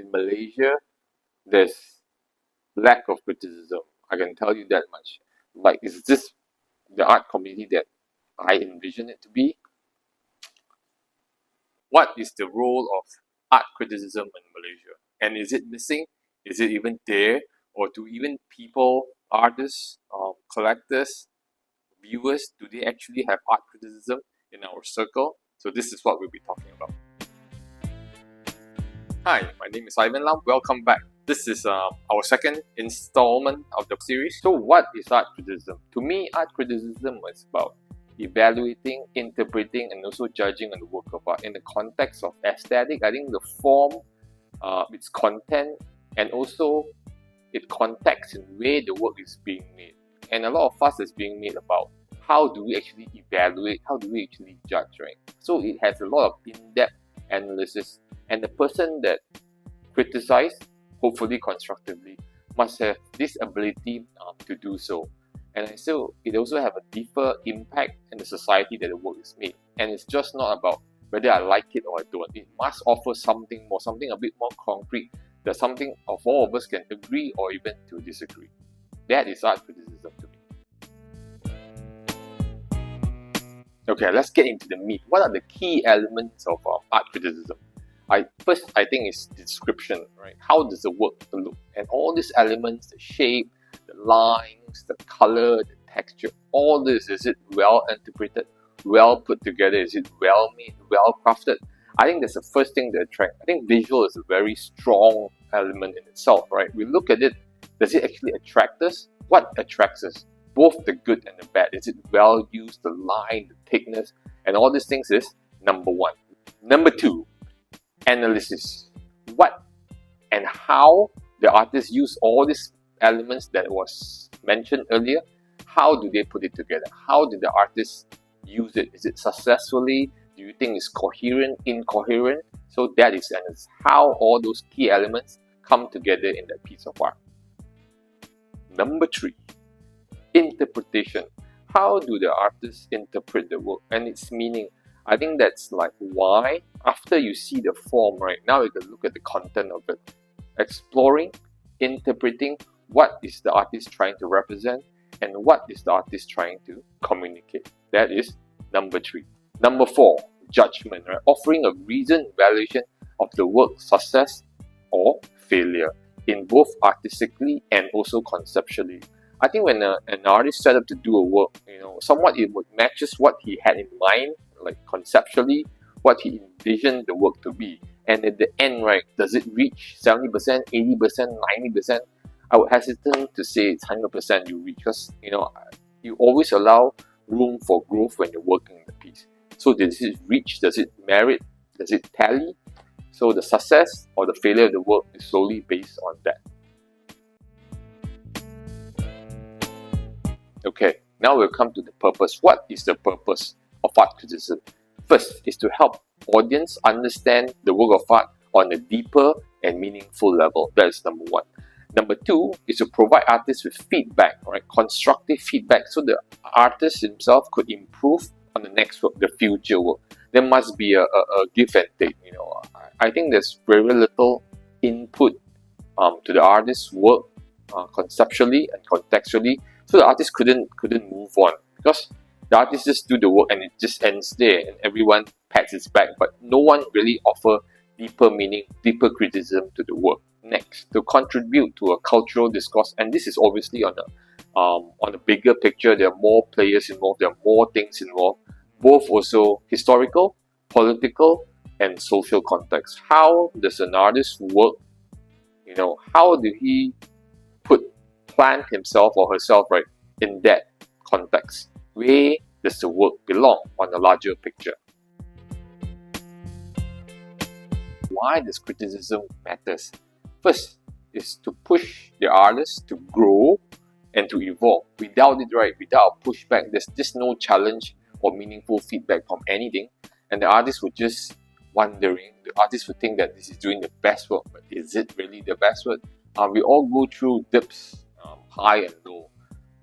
in Malaysia, there's lack of criticism. I can tell you that much. Like, is this the art community that I envision it to be? What is the role of art criticism in Malaysia? And is it missing? Is it even there? Or do even people, artists, collectors, viewers, do they actually have art criticism in our circle? So this is what we'll be talking about. Hi, my name is Ivan Lam. Welcome back. This is our second installment of the series. So what is art criticism? To me, art criticism is about evaluating, interpreting, and also judging on the work of art in the context of aesthetic. I think the form, its content, and also its context in the way the work is being made. And a lot of fuss is being made about how do we actually evaluate, how do we actually judge, right? So it has a lot of in-depth analysis, and the person that criticizes, hopefully constructively, must have this ability to do so. And it also have a deeper impact in the society that the work is made. And it's just not about whether I like it or I don't. It must offer something more, something a bit more concrete, that something of all of us can agree or even to disagree. That is art criticism to me. Okay, let's get into the meat. What are the key elements of art criticism? First, I think it's description, right? How does the work look? And all these elements, the shape, the lines, the color, the texture, all this, is it well interpreted, well put together? Is it well made, well crafted? I think that's the first thing that attracts. I think visual is a very strong element in itself, right? We look at it, does it actually attract us? What attracts us? Both the good and the bad. Is it well used, the line, the thickness, and all these things is number one. Number two, analysis. What and how the artists use all these elements that was mentioned earlier. How do they put it together? How did the artists use it? Is it successfully? Do you think it's coherent, incoherent? So that is how all those key elements come together in that piece of art. Number three, interpretation. How do the artists interpret the work and its meaning? I think that's like why, after you see the form, right, now you can look at the content of it. Exploring, interpreting, what is the artist trying to represent and what is the artist trying to communicate. That is number three. Number four, judgment, right? Offering a reasoned evaluation of the work's success or failure in both artistically and also conceptually. I think when an artist set up to do a work, somewhat it would matches what he had in mind, like conceptually, what he envisioned the work to be. And at the end, right, does it reach 70%, 80%, 90%? I would hesitate to say it's 100% you reach, because you always allow room for growth when you're working in the piece. So does it reach? Does it merit? Does it tally? So the success or the failure of the work is solely based on that. Okay, now we'll come to the purpose. What is the purpose of art criticism? First is to help audience understand the work of art on a deeper and meaningful level. That is number one. Number two is to provide artists with feedback, right? Constructive feedback, so the artist himself could improve on the next work, the future work. There must be a give and take. I think there's very little input to the artist's work conceptually and contextually, so the artist couldn't move on, because the artist just do the work and it just ends there and everyone pats its back, but no one really offer deeper meaning, deeper criticism to the work. Next, to contribute to a cultural discourse, and this is obviously on a bigger picture. There are more players involved, there are more things involved, both also historical, political, and social context. How does an artist work? How do he plant himself or herself, right, in that context? Where does the work belong on a larger picture? Why does criticism matters? First is to push the artist to grow and to evolve. Without it, right, without pushback, there's just no challenge or meaningful feedback from anything, and the artist would just wondering. The artist would think that this is doing the best work, but is it really the best work? We all go through dips, high and low.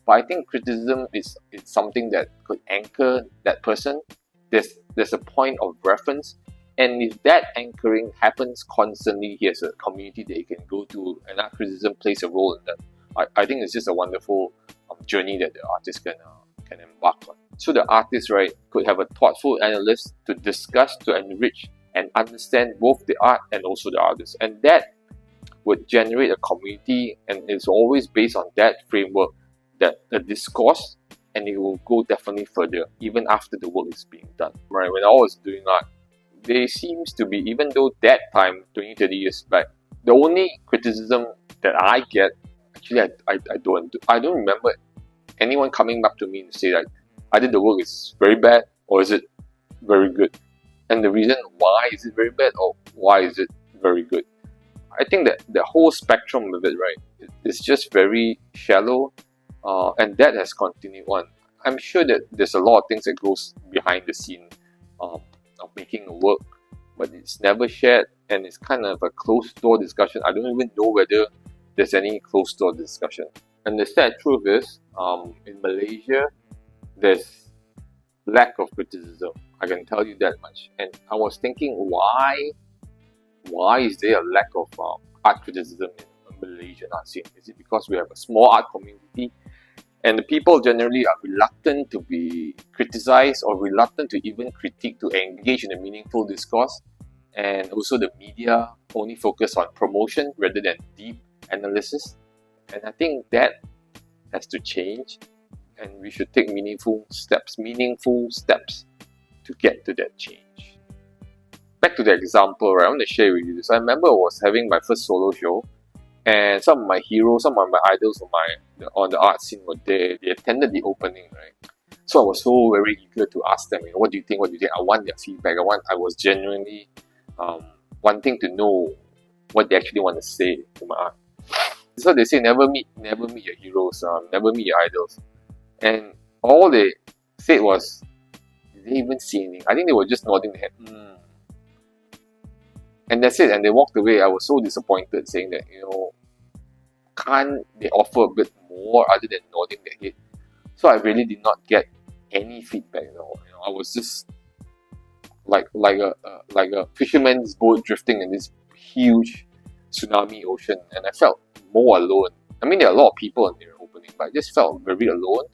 But I think criticism is something that could anchor that person. There's a point of reference, And if that anchoring happens constantly, he has a community that he can go to, and art criticism plays a role in that. I think it's just a wonderful journey that the artist can embark on. So the artist, right, could have a thoughtful analyst to discuss, to enrich, and understand both the art and also the artist. And that would generate a community, and it's always based on that framework, that the discourse, and it will go definitely further, even after the work is being done. Right, when I was doing art, there seems to be, even though that time, 20, 30 years back, the only criticism that I get, actually I don't remember anyone coming back to me and say like, either the work is very bad or is it very good. And the reason why is it very bad or why is it very good. I think that the whole spectrum of it, right, is just very shallow, and that has continued on. I'm sure that there's a lot of things that goes behind the scene of making a work, but it's never shared, and it's kind of a closed door discussion. I don't even know whether there's any closed door discussion. And the sad truth is, in Malaysia, there's lack of criticism. I can tell you that much. And I was thinking, why is there a lack of art criticism in the Malaysian art scene? Is it because we have a small art community, and the people generally are reluctant to be criticized or reluctant to even critique, to engage in a meaningful discourse? And also the media only focus on promotion rather than deep analysis. And I think that has to change, and we should take meaningful steps to get to that change. Back to the example, right, I want to share with you this. I remember I was having my first solo show, and some of my heroes, some of my idols on the art scene were there. They attended the opening, right? So I was so very eager to ask them, what do you think? I want their feedback. I was genuinely wanting to know what they actually want to say to my art. So they say, never meet your heroes, never meet your idols. And all they said was, did they even see anything? I think they were just nodding their head. And that's it. And they walked away. I was so disappointed, saying that, can't they offer a bit more other than nodding their head? So I really did not get any feedback at all. I was just like a fisherman's boat drifting in this huge tsunami ocean, and I felt more alone. I mean, there are a lot of people in the opening, but I just felt very alone.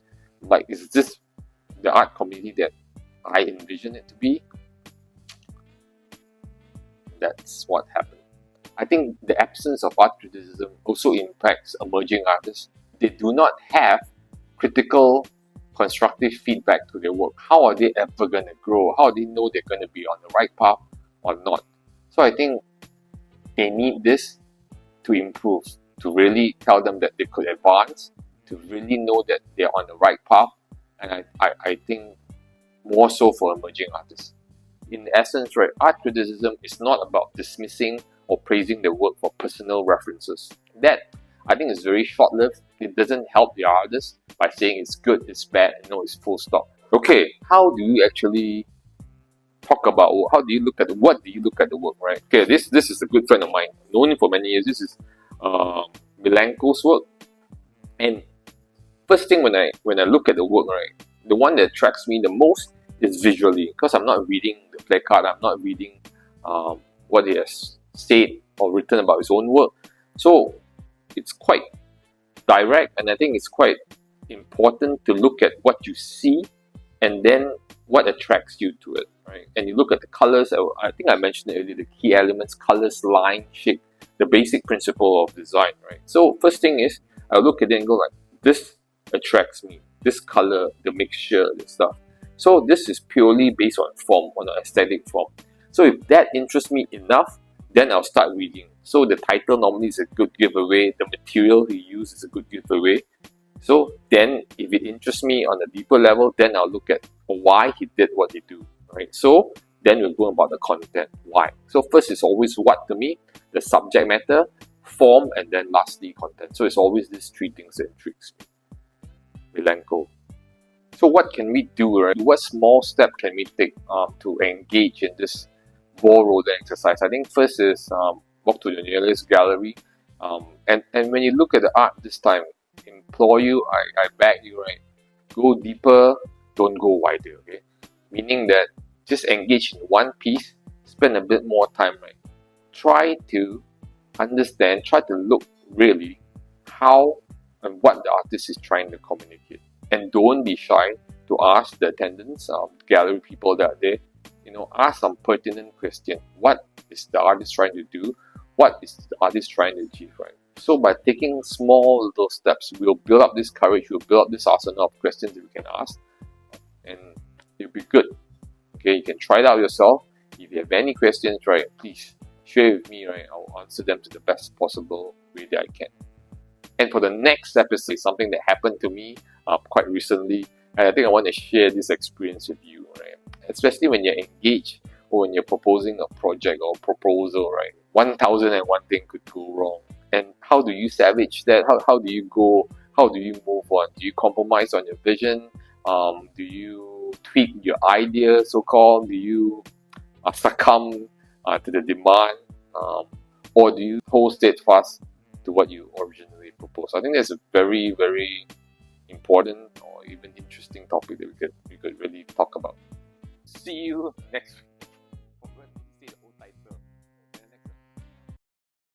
Like, is this the art community that I envisioned it to be? That's what happened. I think the absence of art criticism also impacts emerging artists. They do not have critical, constructive feedback to their work. How are they ever going to grow? How do they know they're going to be on the right path or not? So I think they need this to improve, to really tell them that they could advance, to really know that they're on the right path. And I think more so for emerging artists. In essence, right, art criticism is not about dismissing or praising the work for personal references. That, I think, is very short-lived. It doesn't help the artist by saying it's good, it's bad, and no, it's full stop. Okay, how do you actually talk about, what do you look at the work, right? Okay, this is a good friend of mine, known him for many years. This is Milenko's work. And first thing when I look at the work, right, the one that attracts me the most is visually, because I'm not reading the placard, I'm not reading what he has said or written about his own work. So it's quite direct, and I think it's quite important to look at what you see and then what attracts you to it, right? And you look at the colors. I think I mentioned earlier, the key elements: colors, line, shape, the basic principle of design, right? So first thing is, I look at it and go like, this attracts me, this color, the mixture, the stuff. So this is purely based on form, on an aesthetic form. So if that interests me enough, then I'll start reading. So the title normally is a good giveaway, the material he used is a good giveaway. So then if it interests me on a deeper level, then I'll look at why he did what he do, right? So then we'll go about the content, why. So first is always what to me, the subject matter, form, and then lastly content. So it's always these three things that intrigues me. Milenko. So what can we do, right? What small step can we take to engage in this ball roller exercise? I think first is walk to the nearest gallery, and when you look at the art this time, implore you, I beg you, right, go deeper, don't go wider, okay? Meaning that just engage in one piece, spend a bit more time, right? Try to understand, try to look really how and what the artist is trying to communicate. And don't be shy to ask the attendants, gallery people that are there, ask some pertinent question. What is the artist trying to do? What is the artist trying to achieve, right? So by taking small little steps, we'll build up this courage, we'll build up this arsenal of questions that we can ask, and it'll be good. Okay, you can try it out yourself. If you have any questions, right, please share with me, right? I'll answer them to the best possible way that I can. And for the next episode, something that happened to me quite recently, and I think I want to share this experience with you, right? Especially when you're engaged or when you're proposing a project or proposal, right? 1001 thing could go wrong. And how do you salvage that? How do you go? How do you move on? Do you compromise on your vision? Do you tweak your idea, so-called? Do you succumb to the demand? Or do you hold steadfast to what you originally proposed? I think that's a very, very important or even interesting topic that we could really talk about. See you next week.